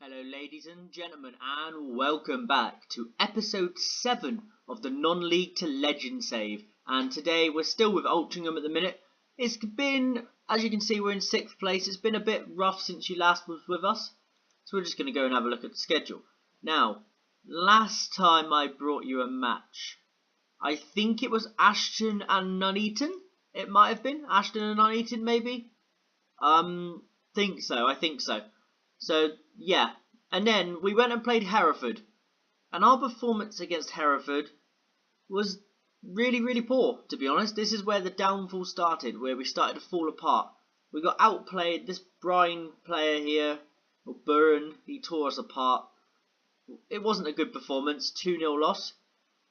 Hello ladies and gentlemen, and welcome back to episode 7 of the non-league to legend save. And today we're still with Altrincham at the minute. It's been, as you can see, we're in 6th place. It's been a bit rough since you last was with us, so we're just going to go and have a look at the schedule. Now, last time I brought you a match, I think it was Ashton and Nuneaton. It might have been Ashton and Nuneaton, maybe. I think so. So, yeah. And then we went and played Hereford. And our performance against Hereford was really poor, to be honest. This is where the downfall started, where we started to fall apart. We got outplayed. This Brian player here, or Burren, he tore us apart. It wasn't a good performance, 2-0 loss.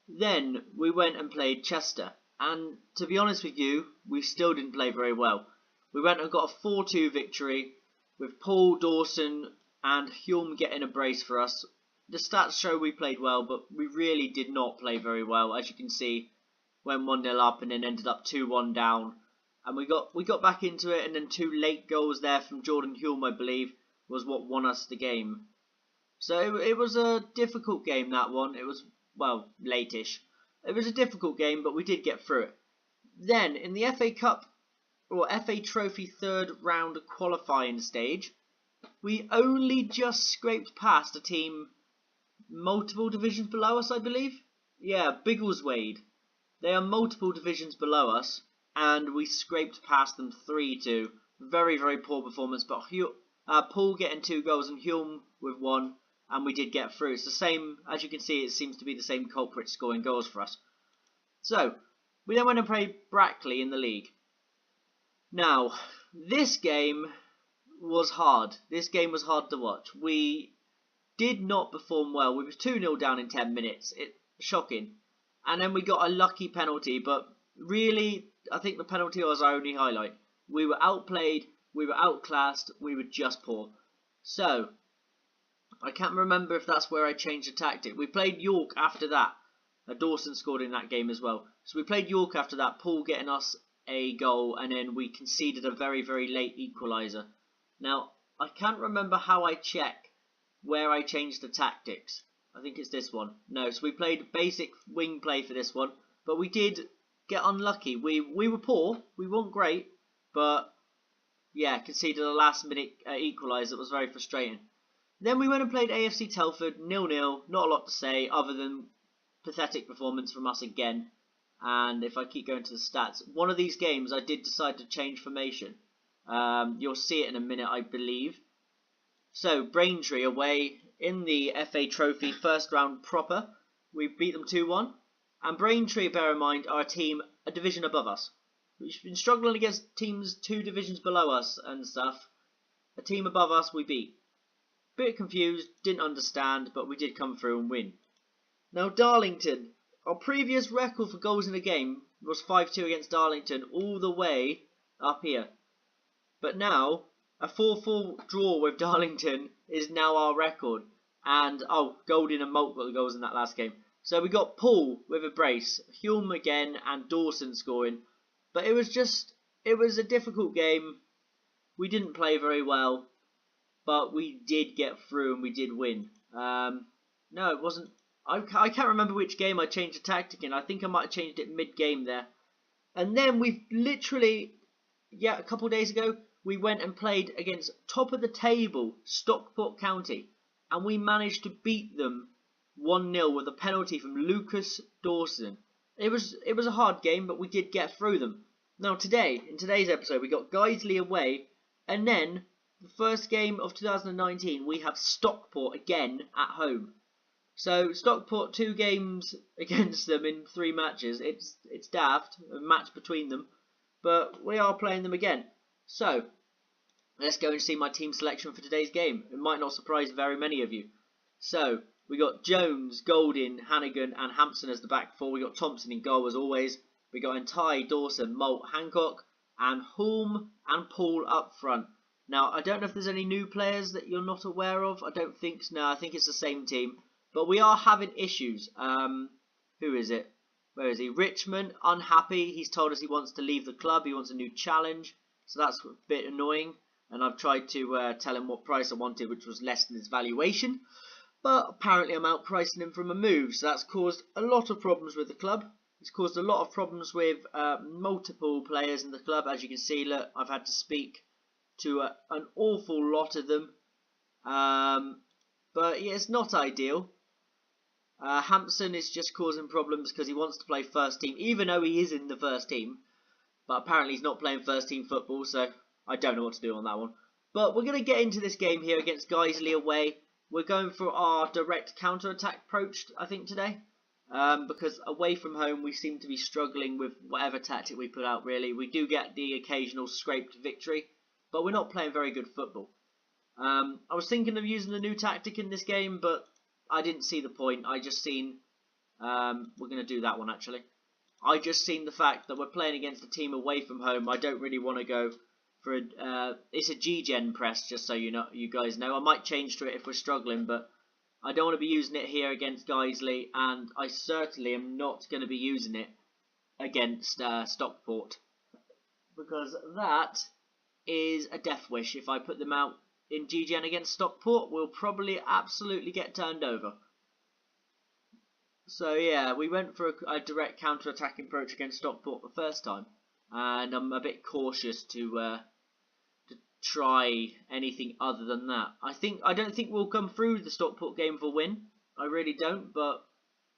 Then we went and played Chester. And to be honest with you, we still didn't play very well. We went and got a 4-2 victory, with Paul, Dawson and Hulme getting a brace for us. The stats show we played well, but we really did not play very well. As you can see, went 1-0 up and then ended up 2-1 down. And we got back into it, and then 2 late goals there from Jordan Hulme, I believe, was what won us the game. So it was a difficult game, that one. It was, well, late-ish. It was a difficult game, but we did get through it. Then, in the FA Cup, or FA Trophy 3rd round qualifying stage, we only just scraped past a team multiple divisions below us, I believe. Yeah, Biggleswade. They are multiple divisions below us, and we scraped past them 3-2. Very poor performance, but Paul getting 2 goals and Hulme with 1, and we did get through. It's the same, as you can see, it seems to be the same culprit scoring goals for us. So, we then went and played Brackley in the league. Now, this game was hard. This game was hard to watch. We did not perform well. We were 2-0 down in 10 minutes. Shocking. And then we got a lucky penalty, but really, I think the penalty was our only highlight. We were outplayed, we were outclassed, we were just poor. So, I can't remember if that's where I changed the tactic. We played York after that. Dawson scored in that game as well. So we played York after that, Paul getting us a goal, and then we conceded a very late equaliser. Now, I can't remember how I check where I changed the tactics. I think it's this one. No, so we played basic wing play for this one, but we did get unlucky. We were poor, we weren't great, but yeah, conceded a last minute equaliser that was very frustrating. Then we went and played AFC Telford, 0-0, not a lot to say other than pathetic performance from us again. And if I keep going to the stats, one of these games I did decide to change formation. You'll see it in a minute, I believe. So, Braintree away in the FA Trophy 1st round proper. We beat them 2-1. And Braintree, bear in mind, are a team a division above us. We've been struggling against teams 2 divisions below us and stuff. A team above us we beat. Bit confused, didn't understand, but we did come through and win. Now, Darlington. Our previous record for goals in a game was 5-2 against Darlington all the way up here. But now, a 4-4 draw with Darlington is now our record. And, Golding and Moult got the goals in that last game. So we got Paul with a brace, Hulme again, and Dawson scoring. But it was a difficult game. We didn't play very well, but we did get through and we did win. No, it wasn't. I can't remember which game I changed the tactic in. I think I might have changed it mid-game there. And then we literally, a couple of days ago, we went and played against top of the table, Stockport County. And we managed to beat them 1-0 with a penalty from Lucas Dawson. It was a hard game, but we did get through them. Now in today's episode, we got Guiseley away. And then, the first game of 2019, we have Stockport again at home. So, Stockport, 2 games against them in 3 matches. It's daft, a match between them. But we are playing them again. So, let's go and see my team selection for today's game. It might not surprise very many of you. So, we got Jones, Golding, Hannigan and Hampson as the back 4. We got Thompson in goal as always. We got Entai, Dawson, Moult, Hancock and Hulme and Paul up front. Now, I don't know if there's any new players that you're not aware of. I don't think so. No, I think it's the same team. But we are having issues. Who is it? Where is he? Richmond, unhappy. He's told us he wants to leave the club. He wants a new challenge. So that's a bit annoying. and I've tried to tell him what price I wanted, which was less than his valuation. But apparently I'm outpricing him from a move, so that's caused a lot of problems with the club. It's caused a lot of problems with multiple players in the club. As you can see, look, I've had to speak to an awful lot of them. But yeah, it's not ideal. Hampson is just causing problems because he wants to play first team, even though he is in the first team. But apparently he's not playing first team football, so I don't know what to do on that one. But we're going to get into this game here against Guiseley away. We're going for our direct counter-attack approach, I think, today. Because away from home, we seem to be struggling with whatever tactic we put out, really. We do get the occasional scraped victory, but we're not playing very good football. I was thinking of using the new tactic in this game, but I didn't see the point. I just seen... we're going to do that one, actually. I just seen the fact that we're playing against a team away from home. I don't really want to go for it's a G-Gen press, just so you guys know. I might change to it if we're struggling, but I don't want to be using it here against Guiseley, and I certainly am not going to be using it against Stockport, because that is a death wish. If I put them out in G-Gen against Stockport, we'll probably absolutely get turned over. So yeah, we went for a direct counter-attacking approach against Stockport the first time, and I'm a bit cautious to try anything other than that. I don't think we'll come through the Stockport game for a win. I really don't. But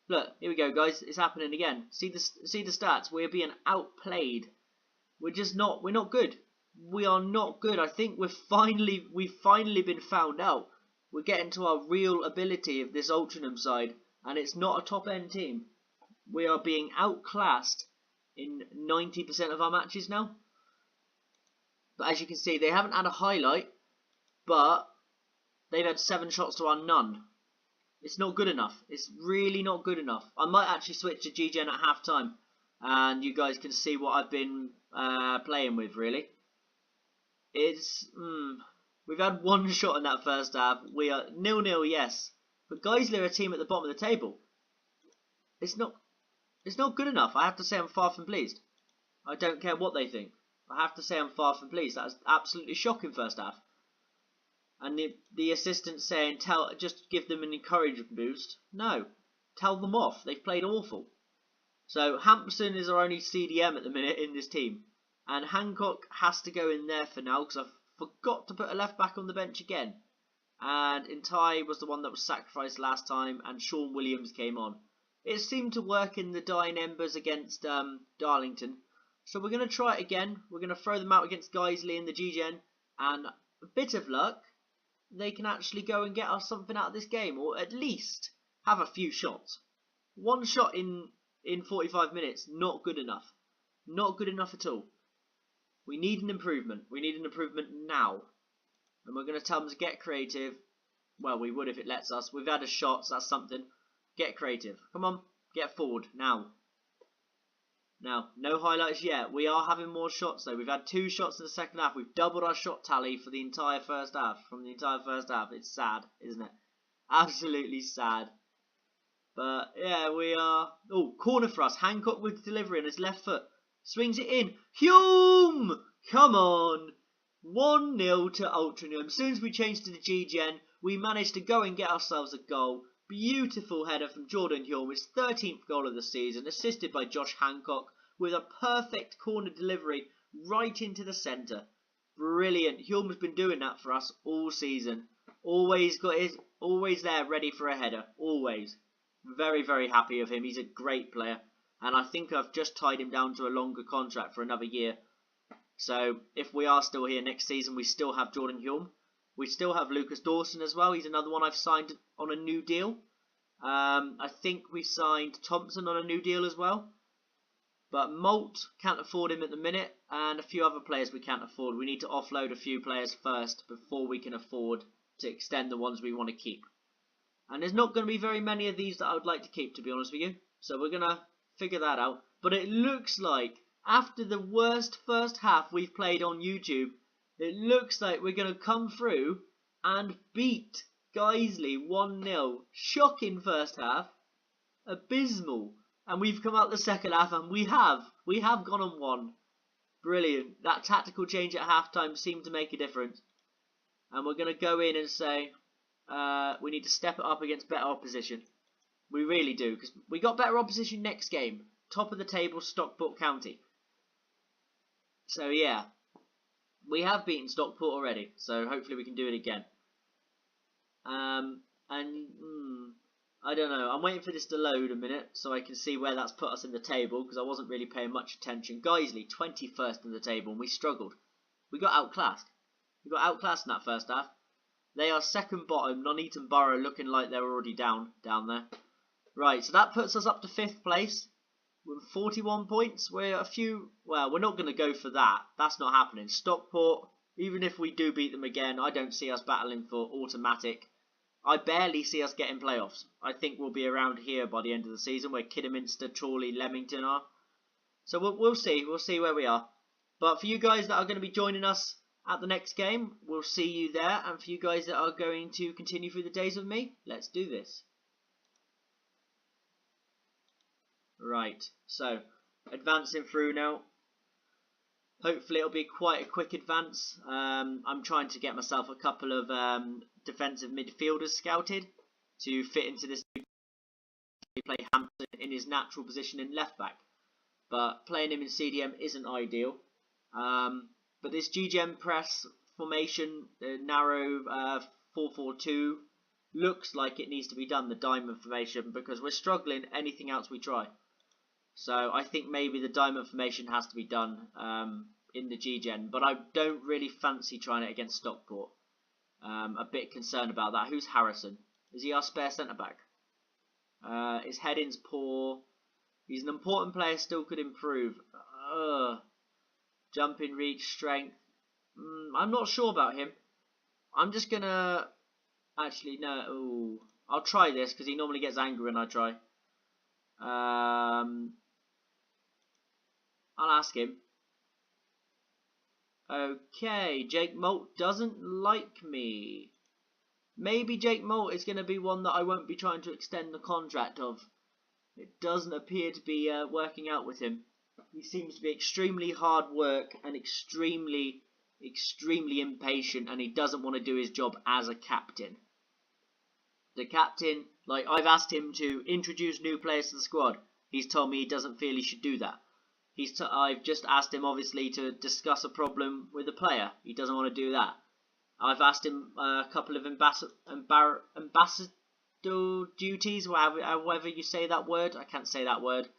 look, here we go, guys. It's happening again. See the stats. We're being outplayed. We're not good. We are not good. I think we've finally been found out. We're getting to our real ability of this Altrincham side, and it's not a top end team. We are being outclassed in 90% of our matches now. But as you can see, they haven't had a highlight, but they've had 7 shots to our none. It's not good enough. It's really not good enough. I might actually switch to G-Gen at half time, and you guys can see what I've been playing with, really. We've had 1 shot in that first half. We are 0-0, yes. But Guiseley are a team at the bottom of the table. It's not good enough. I have to say I'm far from pleased. I don't care what they think. I have to say I'm far from pleased. That was absolutely shocking first half. And the assistant saying, just give them an encouragement boost. No, tell them off. They've played awful. So Hampson is our only CDM at the minute in this team. And Hancock has to go in there for now, because I forgot to put a left back on the bench again. And Intai was the one that was sacrificed last time, and Sean Williams came on. It seemed to work in the dying embers against Darlington. So we're going to try it again. We're going to throw them out against Guiseley in the G-Gen. And a bit of luck, they can actually go and get us something out of this game. Or at least have a few shots. 1 shot in 45 minutes, not good enough. Not good enough at all. We need an improvement. We need an improvement now. And we're going to tell them to get creative. Well, we would if it lets us. We've had a shot, so that's something. Get creative. Come on, get forward now. Now, no highlights yet. We are having more shots though. We've had 2 shots in the second half. We've doubled our shot tally for the entire first half. From the entire first half. It's sad, isn't it? Absolutely sad. But yeah, we are... Oh, corner for us. Hancock with delivery on his left foot. Swings it in. Hume! Come on. 1-0 to Altrincham. As soon as we changed to the G-Gen, we managed to go and get ourselves a goal. Beautiful header from Jordan Hume, his 13th goal of the season, assisted by Josh Hancock with a perfect corner delivery right into the centre. Brilliant. Hume's been doing that for us all season. Always there ready for a header. Always. Very, very happy of him. He's a great player. And I think I've just tied him down to a longer contract for another year. So if we are still here next season, we still have Jordan Hume. We still have Lucas Dawson as well. He's another one I've signed on a new deal. I think we signed Thompson on a new deal as well. But Molt can't afford him at the minute. And a few other players we can't afford. We need to offload a few players first before we can afford to extend the ones we want to keep. And there's not going to be very many of these that I would like to keep, to be honest with you. So we're going to figure that out. But it looks like after the worst first half we've played on YouTube, it looks like we're going to come through and beat Guiseley 1-0. Shocking first half. Abysmal. And we've come out the second half and we have gone and won. Brilliant. That tactical change at half time seemed to make a difference. and we're going to go in and say we need to step it up against better opposition. We really do, because we got better opposition next game. Top of the table, Stockport County. So yeah, we have beaten Stockport already, so hopefully we can do it again. I don't know. I'm waiting for this to load a minute so I can see where that's put us in the table, because I wasn't really paying much attention. Guiseley, 21st in the table, and we struggled. We got outclassed. We got outclassed in that first half. They are second bottom, Nuneaton Borough looking like they're already down there. Right, so that puts us up to 5th place with 41 points. We're we're not going to go for that. That's not happening. Stockport, even if we do beat them again, I don't see us battling for automatic. I barely see us getting playoffs. I think we'll be around here by the end of the season, where Kidderminster, Chorley, Leamington are. So we'll see. We'll see where we are. But for you guys that are going to be joining us at the next game, we'll see you there. And for you guys that are going to continue through the days with me, let's do this. Right, so advancing through now. Hopefully it'll be quite a quick advance. I'm trying to get myself a couple of defensive midfielders scouted to fit into this. Play Hampton in his natural position in left back, but playing him in CDM isn't ideal. But this GGM press formation, the narrow 4-4-2, looks like it needs to be done, the diamond formation, because we're struggling anything else we try. So I think maybe the diamond formation has to be done in the G-Gen, but I don't really fancy trying it against Stockport. A bit concerned about that. Who's Harrison? Is he our spare centre-back? His heading's poor. He's an important player, still could improve. Jumping, reach, strength. I'm not sure about him. I'm just going to... Actually, no. Ooh. I'll try this, because he normally gets angry when I try. I'll ask him. Okay, Jake Molt doesn't like me. Maybe Jake Molt is going to be one that I won't be trying to extend the contract of. It doesn't appear to be working out with him. He seems to be extremely hard work and extremely impatient, and he doesn't want to do his job as a captain. The captain, like, I've asked him to introduce new players to the squad. He's told me he doesn't feel he should do that. I've just asked him, obviously, to discuss a problem with a player. He doesn't want to do that. I've asked him a couple of ambassador duties, however you say that word. I can't say that word.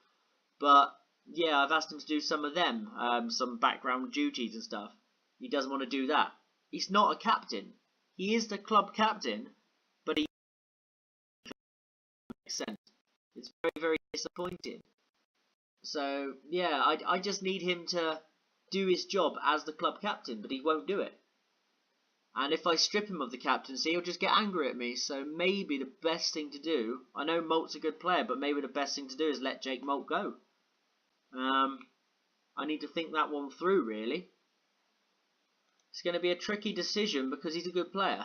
But, yeah, I've asked him to do some of them, some background duties and stuff. He doesn't want to do that. He's not a captain. He is the club captain, but he makes sense. It's very, very disappointing. So, yeah, I just need him to do his job as the club captain, but he won't do it. And if I strip him of the captaincy, he'll just get angry at me. So maybe the best thing to do, I know Molt's a good player, but maybe the best thing to do is let Jake Molt go. I need to think that one through, really. It's going to be a tricky decision because he's a good player.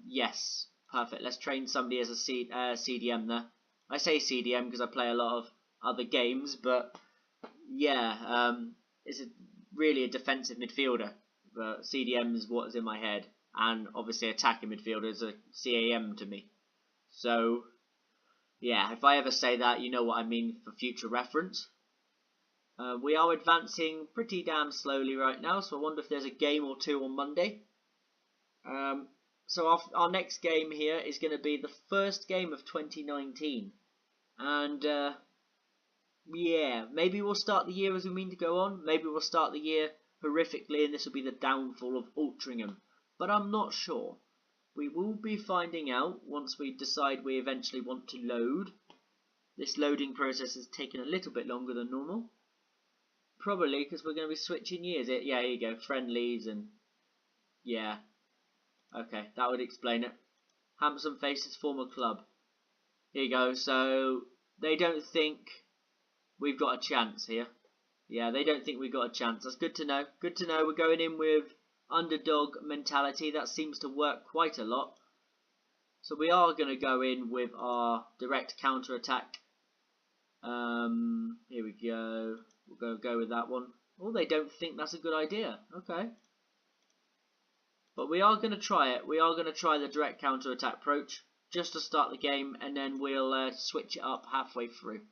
Yes, perfect. Let's train somebody as a CDM there. I say CDM because I play a lot of other games, but yeah, it's really a defensive midfielder. But CDM is what is in my head, and obviously attacking midfielder is a CAM to me. So yeah, if I ever say that, you know what I mean for future reference. We are advancing pretty damn slowly right now, so I wonder if there's a game or two on Monday. So our next game here is going to be the first game of 2019, and yeah, maybe we'll start the year as we mean to go on. Maybe we'll start the year horrifically, and this will be the downfall of Altrincham. But I'm not sure. We will be finding out once we decide we eventually want to load. This loading process has taken a little bit longer than normal. Probably because we're going to be switching years. Yeah, here you go. Friendlies and... yeah. Okay, that would explain it. Hampson faces former club. Here you go. So, they don't think we've got a chance here. Yeah, they don't think we've got a chance. That's good to know. Good to know. We're going in with underdog mentality. That seems to work quite a lot. So we are going to go in with our direct counter-attack. Here we go. We'll go with that one. Oh, they don't think that's a good idea. Okay. But we are going to try it. We are going to try the direct counter-attack approach just to start the game, and then we'll switch it up halfway through.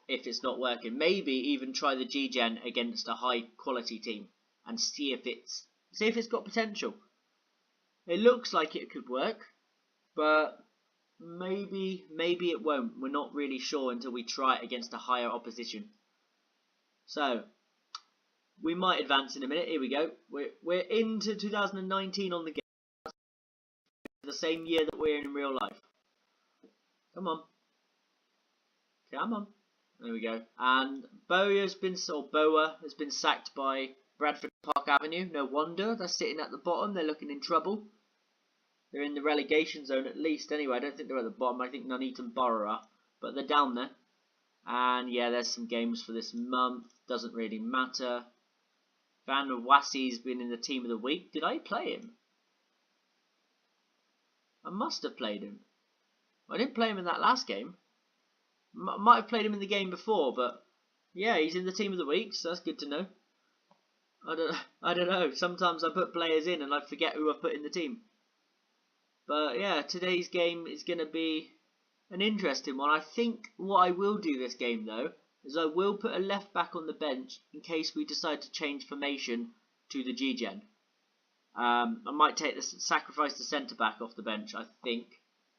If it's not working, maybe even try the G-Gen against a high-quality team and see if it's got potential. It looks like it could work, but maybe it won't. We're not really sure until we try it against a higher opposition. So we might advance in a minute. Here we go. We're into 2019 on the game. The same year that we're in real life. Come on. Come on. There we go. And Boa has been sacked by Bradford Park Avenue. No wonder. They're sitting at the bottom. They're looking in trouble. They're in the relegation zone at least. Anyway, I don't think they're at the bottom. I think Nuneaton Borough are. But they're down there. And yeah, there's some games for this month. Doesn't really matter. Van Wassie's been in the team of the week. Did I play him? I must have played him. I didn't play him in that last game. Might have played him in the game before, but yeah, he's in the team of the week, so that's good to know. I don't know. Sometimes I put players in and I forget who I've put in the team. But yeah, today's game is going to be an interesting one. I think what I will do this game though is I will put a left back on the bench in case we decide to change formation to the G-Gen. I might sacrifice the centre back off the bench. I think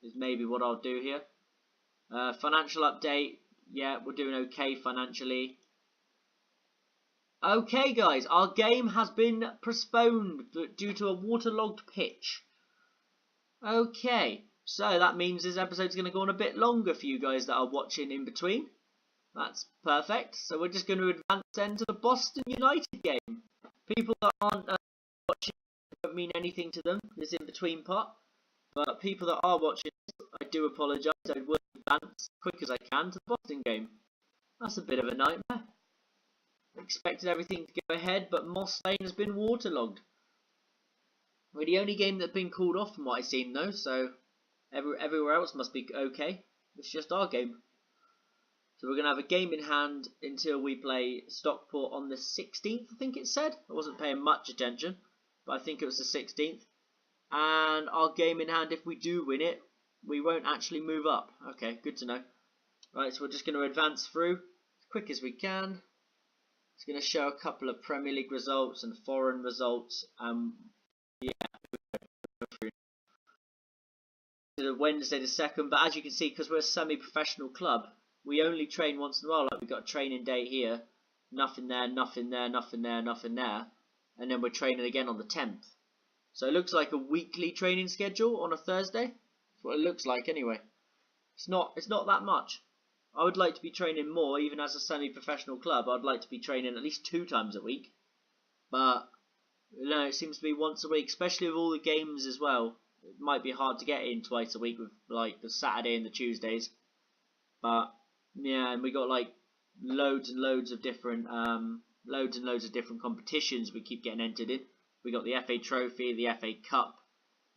is maybe what I'll do here. Financial update. Yeah, we're doing okay financially. Okay, guys, our game has been postponed due to a waterlogged pitch. Okay, so that means this episode's going to go on a bit longer for you guys that are watching in between. That's perfect. So we're just going to advance then to the Boston United game. People that aren't watching don't mean anything to them, this in-between part. But people that are watching, I do apologise. I will advance as quick as I can to the Boston game. That's a bit of a nightmare. Expected everything to go ahead, but Moss Lane has been waterlogged. We're the only game that's been called off from what I've seen though, so everywhere else must be okay. It's just our game. So we're going to have a game in hand until we play Stockport on the 16th, I think it said. I wasn't paying much attention, but I think it was the 16th. And our game in hand, if we do win it, we won't actually move up. Okay, good to know. Right, so we're just going to advance through as quick as we can. It's going to show a couple of Premier League results and foreign results. Yeah, to Wednesday the 2nd, but as you can see, because we're a semi-professional club, we only train once in a while. Like we've got a training day here, nothing there, nothing there, nothing there, nothing there, and then we're training again on the 10th. So it looks like a weekly training schedule on a Thursday. That's what it looks like anyway. It's not that much. I would like to be training more, even as a semi-professional club. I'd like to be training at least 2 times a week, but no, it seems to be once a week, especially with all the games as well. It might be hard to get in twice a week with like the Saturday and the Tuesdays, but yeah, and we got like loads and loads of different competitions we keep getting entered in. We got the FA Trophy, the FA Cup.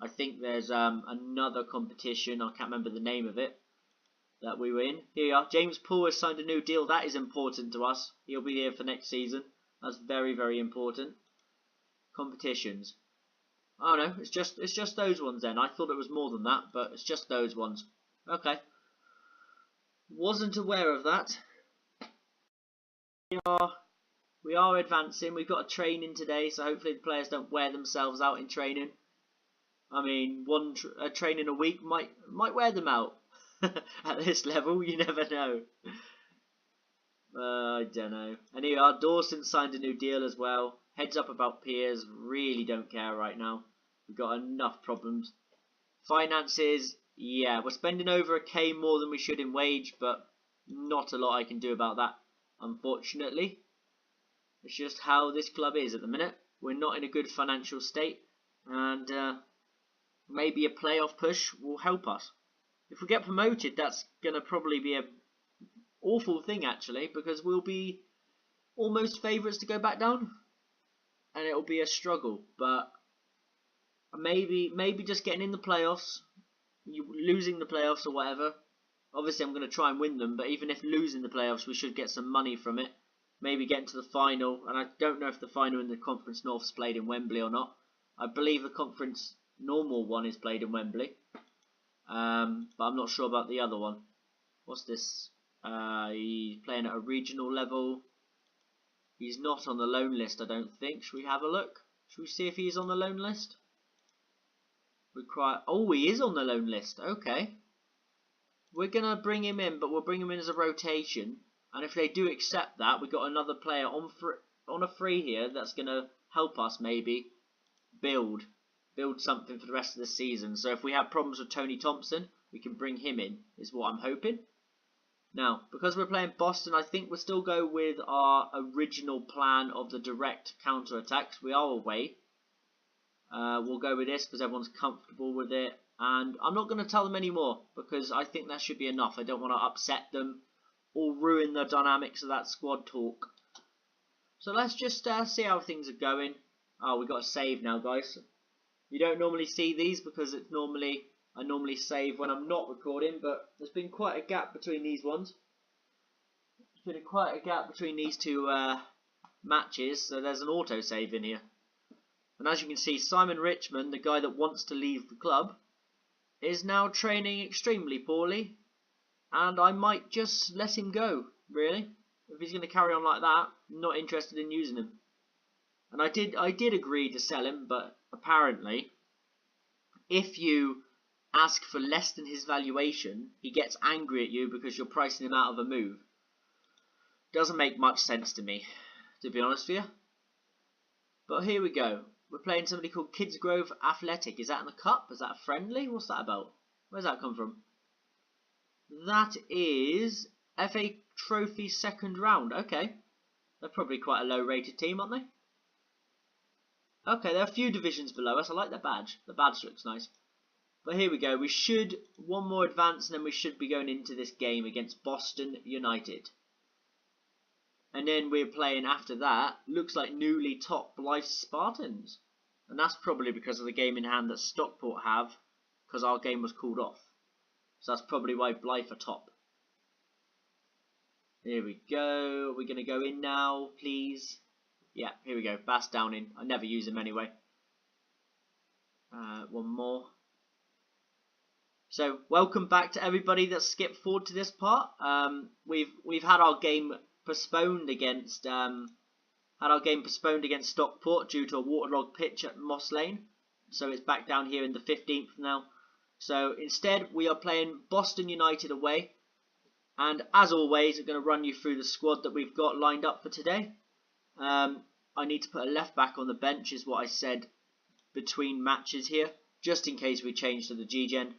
I think there's another competition, I can't remember the name of it, that we were in. Here we are. James Poole has signed a new deal. That is important to us. He'll be here for next season. That's very, very important. Competitions. Oh no, it's just those ones then. I thought it was more than that, but it's just those ones. Okay. Wasn't aware of that. We are advancing. We've got a training today, so hopefully the players don't wear themselves out in training. I mean, a training a week might wear them out. At this level, you never know. I don't know. And here we are. Dawson signed a new deal as well. Heads up about Piers. Really don't care right now. We've got enough problems. Finances. Yeah, we're spending over a K more than we should in wage, but not a lot I can do about that, unfortunately. It's just how this club is at the minute. We're not in a good financial state, and maybe a playoff push will help us. If we get promoted, that's going to probably be an awful thing, actually, because we'll be almost favourites to go back down, and it'll be a struggle. But maybe just getting in the playoffs, losing the playoffs or whatever. Obviously, I'm going to try and win them, but even if losing the playoffs, we should get some money from it. Maybe getting to the final, and I don't know if the final in the Conference North is played in Wembley or not. I believe the conference normal one is played in Wembley. But I'm not sure about the other one. What's this? He's playing at a regional level. He's not on the loan list, I don't think. Should we have a look? Should we see if he's on the loan list? Oh, he is on the loan list. Okay. We're going to bring him in, but we'll bring him in as a rotation. And if they do accept that, we've got another player on a free here that's going to help us maybe build something for the rest of the season. So if we have problems with Tony Thompson, we can bring him in, is what I'm hoping. Now, because we're playing Boston, I think we'll still go with our original plan of the direct counter-attacks. We are away. We'll go with this because everyone's comfortable with it. And I'm not going to tell them any more because I think that should be enough. I don't want to upset them or ruin the dynamics of that squad talk. So let's just see how things are going. Oh, we've got a save now, guys. You don't normally see these because I normally save when I'm not recording, but there's been quite a gap between these ones. There's been quite a gap between these two matches, so there's an auto save in here. And as you can see, Simon Richmond, the guy that wants to leave the club, is now training extremely poorly, and I might just let him go, really. If he's going to carry on like that, I'm not interested in using him. And I did agree to sell him, but apparently, if you ask for less than his valuation, he gets angry at you because you're pricing him out of a move. Doesn't make much sense to me, to be honest with you. But here we go. We're playing somebody called Kidsgrove Athletic. Is that in the cup? Is that a friendly? What's that about? Where's that come from? That is FA Trophy second round. Okay. They're probably quite a low rated team, aren't they? Okay, they're a few divisions below us. I like their badge. The badge looks nice. But here we go. We should one more advance and then we should be going into this game against Boston United. And then we're playing after that, looks like newly top Blythe Spartans. And that's probably because of the game in hand that Stockport have, because our game was called off. So that's probably why Blythe are top. Here we go. We're going to go in now, please. Yeah, here we go. Bass down in. I never use him anyway. One more. So, welcome back to everybody that skipped forward to this part. We've had our game postponed against Stockport due to a waterlogged pitch at Moss Lane. So it's back down here in the 15th now. So instead we are playing Boston United away. And as always, I'm going to run you through the squad that we've got lined up for today. I need to put a left back on the bench is what I said between matches here, just in case we change to the G-Gen.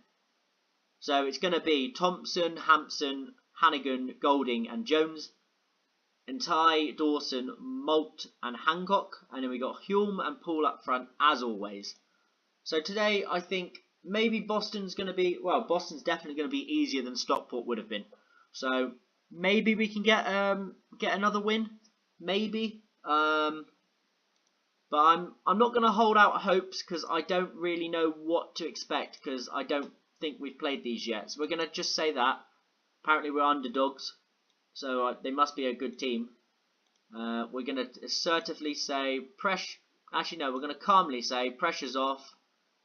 So it's going to be Thompson, Hampson, Hannigan, Golding and Jones. Entai, Dawson, Malt and Hancock. And then we got Hulme and Poole up front as always. So today I think maybe Boston's going to be, well, Boston's definitely going to be easier than Stockport would have been. So maybe we can get another win. Maybe. But I'm not going to hold out hopes because I don't really know what to expect because I don't think we've played these yet. So we're going to just say that. Apparently we're underdogs. So they must be a good team. We're going to assertively say, actually no, we're going to calmly say, pressure's off,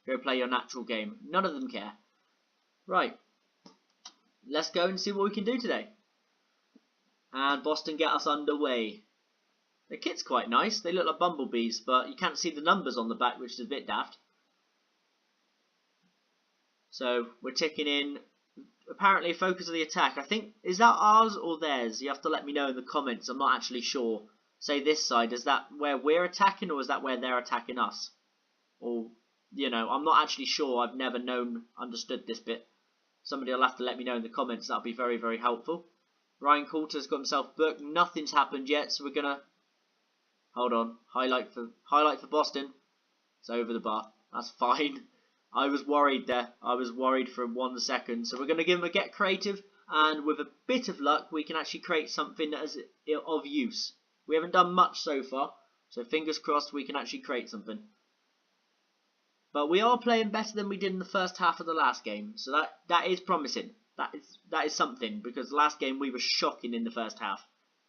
go play your natural game. None of them care. Right, let's go and see what we can do today. And Boston get us underway. The kit's quite nice, they look like bumblebees, but you can't see the numbers on the back, which is a bit daft. So we're ticking in. Apparently focus of the attack. I think, is that ours or theirs? You have to let me know in the comments. I'm not actually sure. Say this side, is that where we're attacking or is that where they're attacking us? Or, you know, I'm not actually sure. I've never understood this bit. Somebody will have to let me know in the comments. That'll be very, very helpful. Ryan Coulter's got himself booked. Nothing's happened yet, so we're going to... Hold on. Highlight for Boston. It's over the bar. That's fine. I was worried there. I was worried for 1 second. So we're going to give him a get creative. And with a bit of luck, we can actually create something that is of use. We haven't done much so far. So fingers crossed we can actually create something. But we are playing better than we did in the first half of the last game. So that is promising. That is something. Because last game we were shocking in the first half.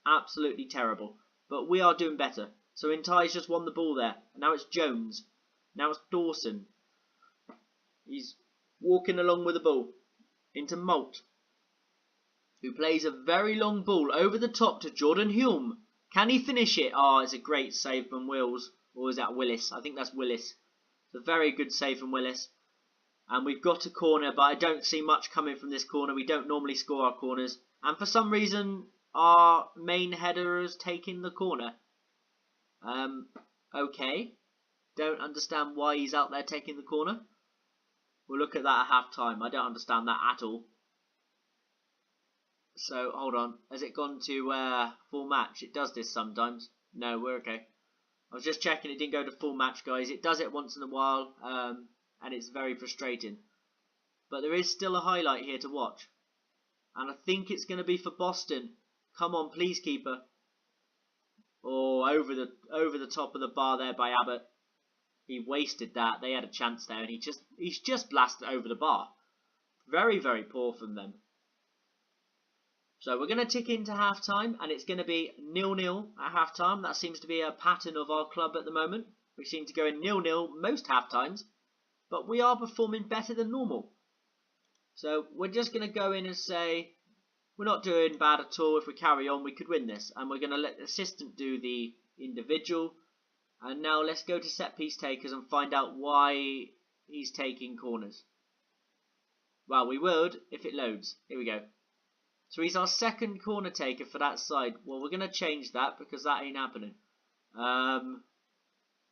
Absolutely terrible. But we are doing better. So Intai's just won the ball there. And now it's Jones. Now it's Dawson. He's walking along with the ball into Molt, who plays a very long ball over the top to Jordan Hume. Can he finish it? Oh, it's a great save from Wills. Or is that Willis? I think that's Willis. It's a very good save from Willis. And we've got a corner, but I don't see much coming from this corner. We don't normally score our corners. And for some reason, our main header is taking the corner. Okay. Don't understand why he's out there taking the corner. We'll look at that at half time. I don't understand that at all. So, hold on. Has it gone to full match? It does this sometimes. No, we're okay. I was just checking it didn't go to full match, guys. It does it once in a while, and it's very frustrating. But there is still a highlight here to watch. And I think it's going to be for Boston. Come on, please, keeper. Oh, over the top of the bar there by Abbott. He wasted that. They had a chance there, and he's just blasted over the bar. Very, very poor from them. So we're going to tick into half-time, and it's going to be 0-0 at half-time. That seems to be a pattern of our club at the moment. We seem to go in 0-0 most half-times, but we are performing better than normal. So we're just going to go in and say, we're not doing bad at all. If we carry on, we could win this. And we're going to let the assistant do the individual. And now let's go to set-piece takers and find out why he's taking corners. Well, we would if it loads. Here we go. So he's our second corner taker for that side. Well, we're going to change that because that ain't happening.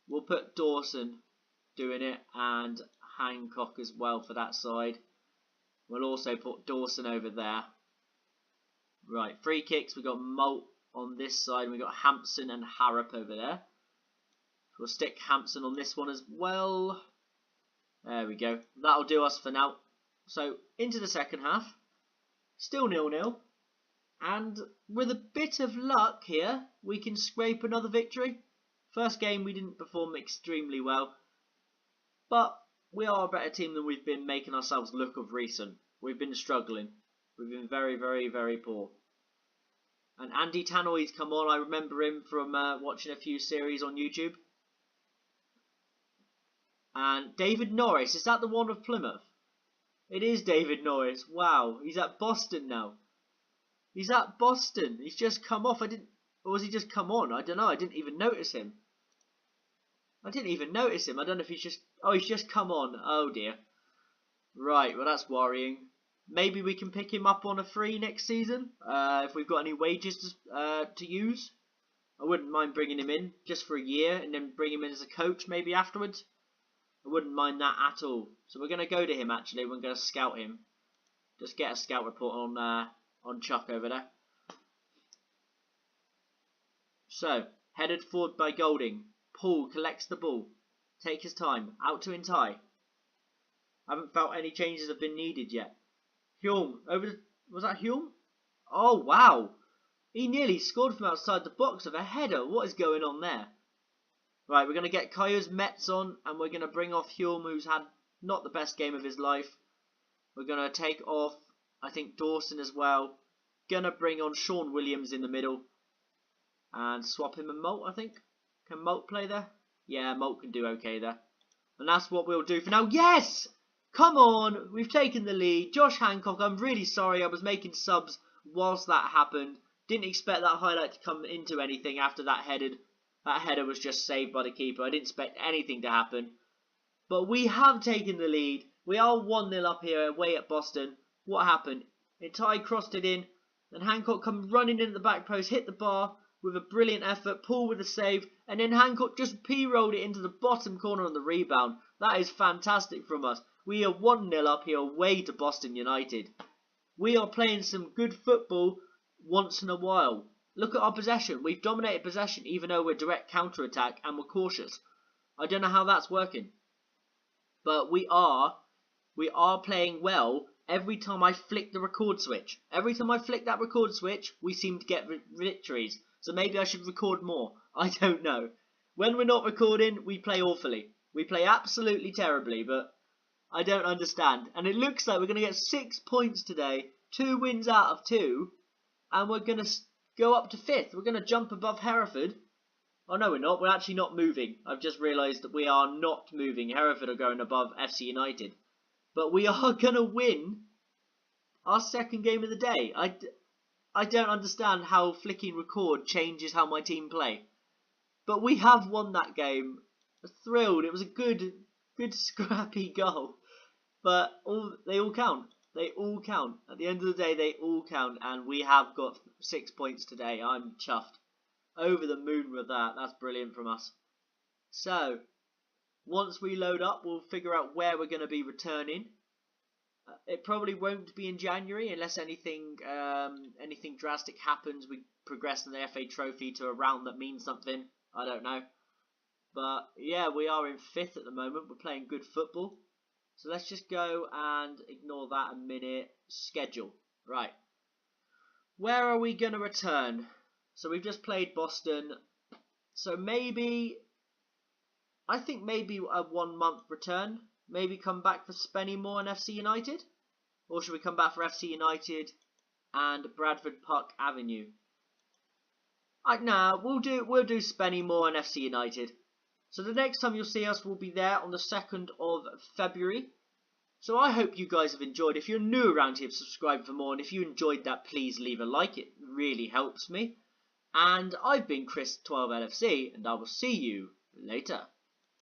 We'll put Dawson doing it and Hancock as well for that side. We'll also put Dawson over there. Right, free kicks. We've got Molt on this side. We've got Hampson and Harrop over there. We'll stick Hampson on this one as well. There we go. That'll do us for now. So, into the second half. Still 0-0, and with a bit of luck here, we can scrape another victory. First game we didn't perform extremely well, but we are a better team than we've been making ourselves look of recent. We've been struggling. We've been very, very, very poor. And Andy Tannoy's come on. I remember him from watching a few series on YouTube. And David Norris, is that the one of Plymouth? It is David Norris. Wow, he's at Boston now. He's at Boston. He's just come off. Or was he just come on? I don't know. I didn't even notice him. I don't know if he's just... Oh, he's just come on. Oh, dear. Right, well, that's worrying. Maybe we can pick him up on a free next season. If we've got any wages to use. I wouldn't mind bringing him in just for a year and then bring him in as a coach maybe afterwards. I wouldn't mind that at all. So we're going to go to him actually. We're going to scout him. Just get a scout report on Chuck over there. So, headed forward by Golding. Paul collects the ball. Take his time. Out to Intai. Haven't felt any changes have been needed yet. Hume. Was that Hume? Oh, wow. He nearly scored from outside the box of a header. What is going on there? Right, we're going to get Kaius Metz on, and we're going to bring off Hume, who's had not the best game of his life. We're going to take off, I think, Dawson as well. Going to bring on Sean Williams in the middle. And swap him and Molt, I think. Can Molt play there? Yeah, Molt can do okay there. And that's what we'll do for now. Yes! Come on! We've taken the lead. Josh Hancock, I'm really sorry. I was making subs whilst that happened. Didn't expect that highlight to come into anything after that headed. That header was just saved by the keeper. I didn't expect anything to happen. But we have taken the lead. We are 1-0 up here away at Boston. What happened? Intai crossed it in. And Hancock come running in at the back post. Hit the bar with a brilliant effort. Paul with a save. And then Hancock just p-rolled it into the bottom corner on the rebound. That is fantastic from us. We are 1-0 up here away to Boston United. We are playing some good football once in a while. Look at our possession. We've dominated possession even though we're direct counter-attack and we're cautious. I don't know how that's working. But we are playing well every time I flick the record switch. Every time I flick that record switch, we seem to get victories. So maybe I should record more. I don't know. When we're not recording, we play awfully. We play absolutely terribly, but I don't understand. And it looks like we're going to get 6 points today. 2 wins out of 2. And we're going to go up to 5th. We're going to jump above Hereford. Oh no, we're not. We're actually not moving. I've just realised that we are not moving. Hereford are going above FC United. But we are going to win our second game of the day. I don't understand how flicking record changes how my team play. But we have won that game. Thrilled. It was a good scrappy goal. But they all count. They all count. At the end of the day, they all count. And we have got 6 points today. I'm chuffed. Over the moon with that. That's brilliant from us. So, once we load up, we'll figure out where we're going to be returning. It probably won't be in January unless anything drastic happens. We progress in the FA Trophy to a round that means something. I don't know. But yeah, we are in 5th at the moment. We're playing good football. So let's just go and ignore that a minute. Schedule. Right. Where are we going to return? So we've just played Boston. So I think maybe a 1 month return. Maybe come back for Spennymoor and FC United? Or should we come back for FC United and Bradford Park Avenue? Nah, we'll do Spennymoor and FC United. So the next time you'll see us will be there on the 2nd of February. So I hope you guys have enjoyed. If you're new around here, subscribe for more. And if you enjoyed that, please leave a like. It really helps me. And I've been Chris12LFC, and I will see you later.